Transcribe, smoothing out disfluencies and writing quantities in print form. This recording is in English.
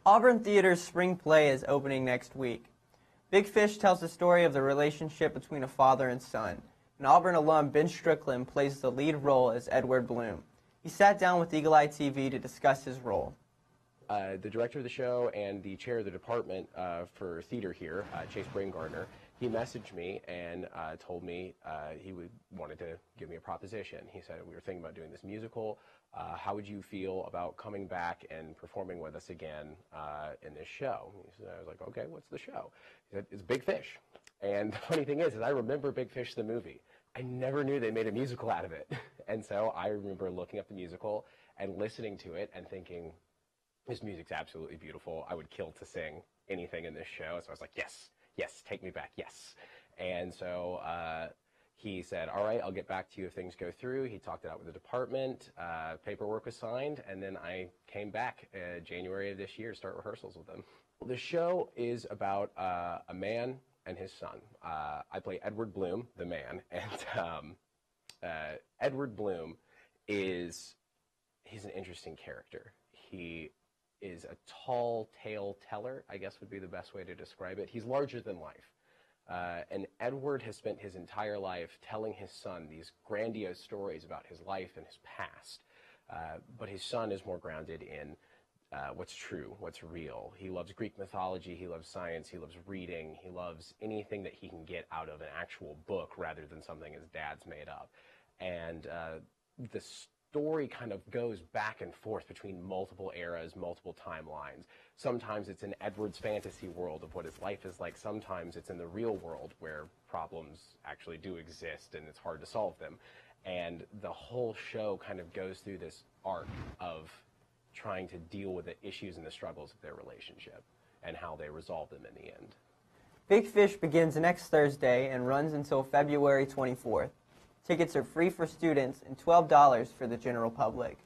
Auburn Theater's spring play is opening next week. Big Fish tells the story of the relationship between a father and son. And Auburn alum Ben Strickland plays the lead role as Edward Bloom. He sat down with Eagle Eye TV to discuss his role. The director of the show and the chair of the department for theater here, Chase Braingardner, he messaged me and told me he wanted to give me a proposition. He said, we were thinking about doing this musical. How would you feel about coming back and performing with us again in this show? I was like, okay, what's the show? He said, it's Big Fish. And the funny thing is I remember Big Fish, the movie. I never knew they made a musical out of it. And so I remember looking up the musical and listening to it and thinking, this music's absolutely beautiful. I would kill to sing anything in this show. So I was like, yes, yes, take me back, yes. And so he said, all right, I'll get back to you if things go through. He talked it out with the department. Paperwork was signed, and then I came back January of this year to start rehearsals with them. The show is about a man and his son. I play Edward Bloom, the man, and Edward Bloom he's an interesting character. He is a tall tale teller, I guess would be the best way to describe it. He's larger than life. And Edward has spent his entire life telling his son these grandiose stories about his life and his past. But his son is more grounded in what's true, what's real. He loves Greek mythology, he loves science, he loves reading, he loves anything that he can get out of an actual book rather than something his dad's made up. And the story kind of goes back and forth between multiple eras, multiple timelines. Sometimes it's in Edward's fantasy world of what his life is like. Sometimes it's in the real world where problems actually do exist and it's hard to solve them. And the whole show kind of goes through this arc of trying to deal with the issues and the struggles of their relationship and how they resolve them in the end. Big Fish begins next Thursday and runs until February 24th. Tickets are free for students and $12 for the general public.